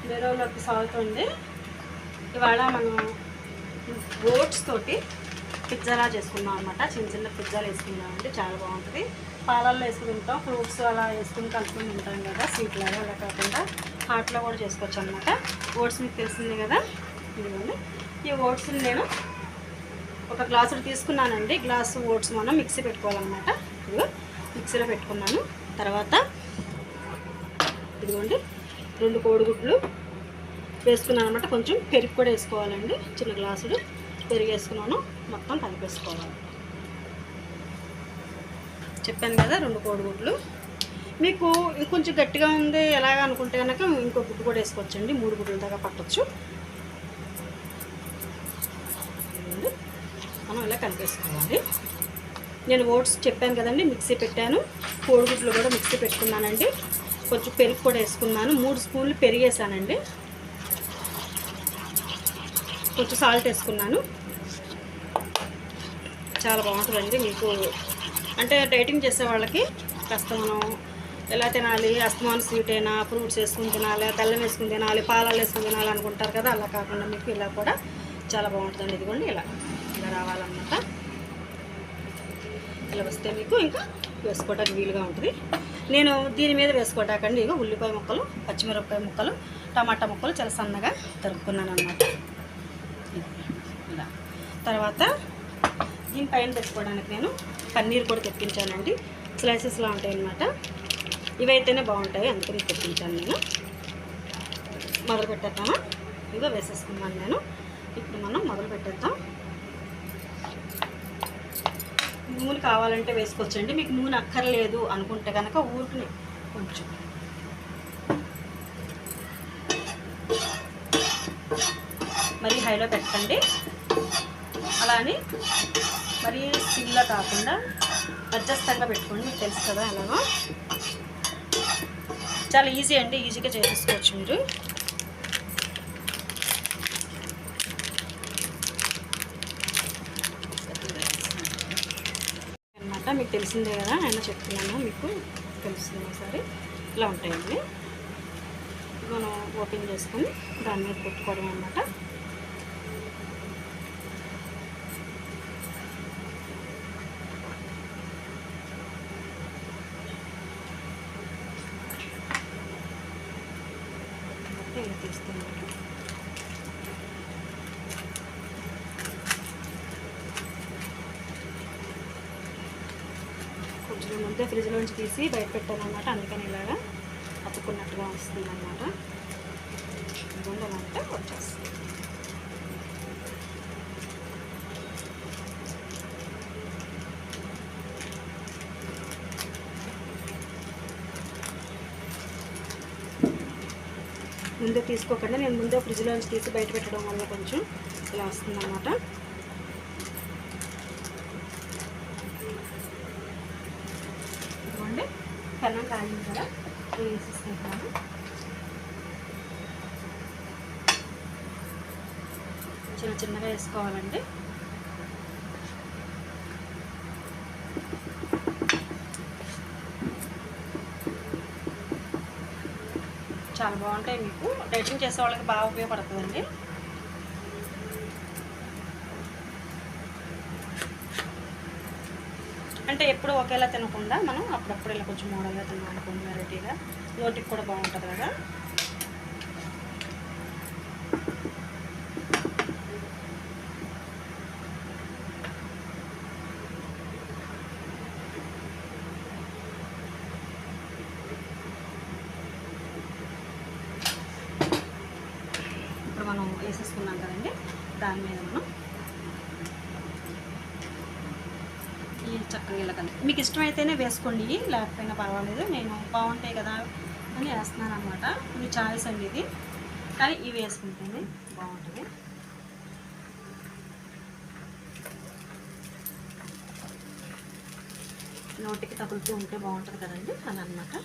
బీరలోకి salt ఉంది. ఇవాళ మనం ఓట్స్ తోటి పిజ్జాలా చేసుకుందాం అనమాట. చిన్న చిన్న పిజ్జాలు వేసుకుందామండి, చాలా బాగుంటుంది. పాలల్లో వేసుకుంటాం, ఫ్రూట్స్ అలా వేసుకుని కలుపుకొని తింటాం కదా, స్వీట్ లాగా. అలా కాకుండా హాట్లో కూడా చేసుకోవచ్చు అనమాట. ఓట్స్ మీకు తెలిసిందే కదా. ఇదిగోండి, ఈ ఓట్స్ని నేను ఒక గ్లాసులు తీసుకున్నానండి. గ్లాసు ఓట్స్ మనం మిక్సీ పెట్టుకోవాలన్నమాట. ఇదిగో మిక్సీలో పెట్టుకున్నాను. తర్వాత ఇదిగోండి 2 కోడిగుడ్లు వేసుకున్నాను అనమాట. కొంచెం పెరుగు కూడా వేసుకోవాలండి, చిన్న గ్లాసులు పెరుగు వేసుకున్నాను. మొత్తం కలిపేసుకోవాలి. చెప్పాను కదా 2 కోడిగుడ్లు. మీకు ఇంకొంచెం గట్టిగా ఉంది ఎలాగ అనుకుంటే కనుక ఇంకో గుడ్డు కూడా వేసుకోవచ్చండి. 3 గుడ్ల దాకా పట్టచ్చు. మనం ఇలా కలిపేసుకోవాలి. నేను ఓట్స్ చెప్పాను కదండి, మిక్సీ పెట్టాను. కోడిగుడ్లు కూడా మిక్సీ పెట్టుకున్నానండి. కొంచెం పెరుగు కూడా వేసుకున్నాను. 3 స్పూన్లు పెరుగు వేసానండి. కొంచెం సాల్ట్ వేసుకున్నాను. చాలా బాగుంటుందండి. మీకు అంటే డైటింగ్ చేసే వాళ్ళకి కాస్త మనం ఎలా తినాలి, అస్తమానం స్వీట్ అయినా ఫ్రూట్స్ వేసుకుని తినాలి, బెల్లం వేసుకుని తినాలి, పాలలు వేసుకుని తినాలి అనుకుంటారు కదా, అలా కాకుండా మీకు ఇలా కూడా చాలా బాగుంటుందండి. ఇదిగోండి ఇలా ఇలా రావాలన్నమాట. ఇలా వస్తే మీకు ఇంకా వేసుకోవడానికి వీలుగా ఉంటుంది. నేను దీని మీద వేసుకోవటాకండి ఇక ఉల్లిపాయ ముక్కలు, పచ్చిమిరపకాయ ముక్కలు, టమాటా ముక్కలు చాలా సన్నగా తరుపుకున్నాను అన్నమాట. ఇలా తర్వాత దీనిపైన పెట్టుకోవడానికి నేను పన్నీర్ కూడా తెప్పించానండి. స్లైసెస్లా ఉంటాయి అన్నమాట. ఇవైతేనే బాగుంటాయి, అందుకని తెప్పించాను నేను. మొదలు పెట్టేద్దామా? ఇదిగో వేసేసుకున్నాను నేను. ఇప్పుడు మనం మొదలు పెట్టేద్దాం. నూనె కావాలంటే వేసుకోవచ్చండి. మీకు నూనె అక్కర్లేదు అనుకుంటే కనుక ఊరికి కొంచెం మరి హైలో పెట్టండి. అలా అని మరి సిమ్లో కాకుండా మధ్యస్థంగా పెట్టుకోండి. మీకు తెలుసు కదా ఎలాగో. చాలా ఈజీ అండి, ఈజీగా చేసేసుకోవచ్చు మీరు. అనమాట మీకు తెలిసిందే కదా, అయినా చెప్తున్నాను, మీకు తెలుస్తుంది. ఒకసారి ఇలా ఉంటాయండి. మనం ఓపెన్ చేసుకొని దాని మీద పెట్టుకోవడం అన్నమాట. ఇలా తీస్తున్నాను. కొంచెం ముందే ఫ్రిడ్జ్లోంచి తీసి బయట పెట్టాను అన్నమాట, అందుకని ఇలాగా అతుక్కున్నట్టుగా వస్తుంది అన్నమాట. గుండెలంటే వచ్చేస్తుంది. ముందే తీసుకోకుండా నేను ముందే ఫ్రిడ్జ్లోంచి తీసి బయట పెట్టడం వల్ల కొంచెం ఇలా వస్తుందన్నమాట. ఇదిగోండి పెనం కాగింది కదా, వేసేసుకుంటున్నాను. చిన్న చిన్నగా వేసుకోవాలండి. చాలా బాగుంటాయి. మీకు డైటింగ్ చేసే వాళ్ళకి బాగా ఉపయోగపడుతుందండి. అంటే ఎప్పుడు ఒకేలా తినకుండా మనం అప్పుడప్పుడు ఇలా కొంచెం మోడల్గా తినాలనుకోండి, వెరైటీగా. నోటికి కూడా బాగుంటుంది కదా. ఇప్పుడు మనం వేసేసుకున్నాం కదండి, దాని మీద మనం ఈ చక్కగా ఇలా కలిపి మీకు ఇష్టమైతేనే వేసుకోండి, లేకపోయినా పర్వాలేదు. నేను బాగుంటాయి కదా అని వేస్తున్నాను అనమాట. మీ చాయిస్ అండి ఇది, కానీ ఇవి వేసుకుంటేనే బాగుంటుంది. నోటికి తగులుతూ ఉంటే బాగుంటుంది కదండి, అలా అన్నమాట.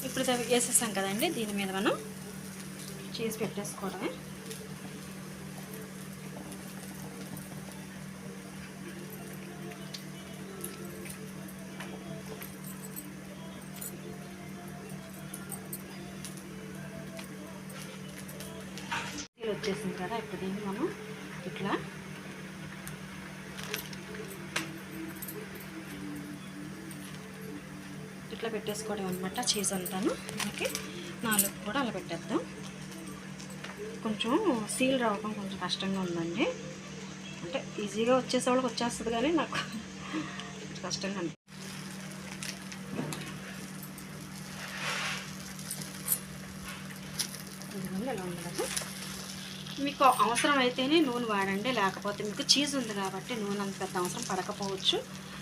ఇప్పుడు వేసేసాం కదండి, దీని మీద మనం చీజ్ పెట్టేసుకోవడమే. వచ్చేసింది కదా, ఇప్పుడు దీన్ని మనం ఇట్లా ఇట్లా పెట్టేసుకోవడం అనమాట. చీజ్ అంతాను మనకి 4 కూడా అలా పెట్టేద్దాం. కొంచెం సీల్ రావడం కొంచెం కష్టంగా ఉందండి. అంటే ఈజీగా వచ్చేసే వాళ్ళకి వచ్చేస్తుంది, కానీ నాకు కష్టంగా అనిపిస్తుంది. ఎలా ఉండదు, మీకు అవసరం అయితేనే నూనె వాడండి, లేకపోతే మీకు చీజ్ ఉంది కాబట్టి నూనె అంత పెద్ద అవసరం పడకపోవచ్చు.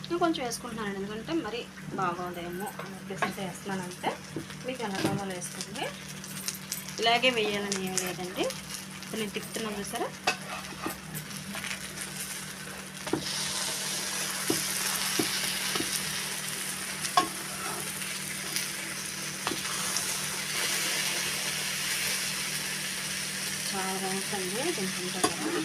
నేను కొంచెం వేసుకుంటున్నాను, ఎందుకంటే మరి బాగోదేమో అని ఉద్దేశంతో వేస్తున్నానంటే. మీకు ఎలా కావాలో వేసుకోండి, ఇలాగే వేయాలని ఏం లేదండి. ఇప్పుడు నేను తిప్పుతున్నాను చూసారా. చాలా బాగుంటుంది తింటుంటా కదా.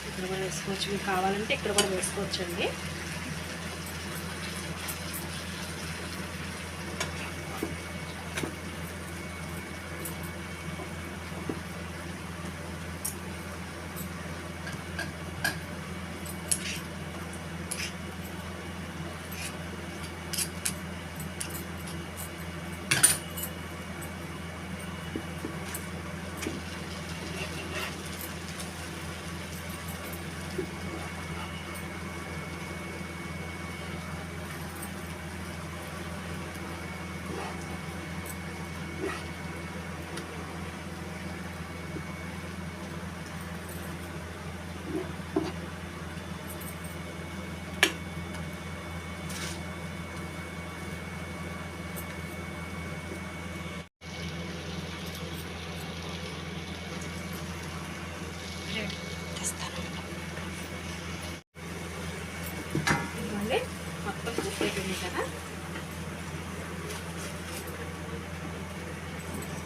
ఇక్కడ కూడా వేసుకోవచ్చు, మీకు కావాలంటే ఇక్కడ కూడా వేసుకోవచ్చండి. ఇదిగోండి, మొత్తం పూర్తయిపోయింది కదా.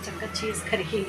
చక్కగా చీజ్ కర్రీ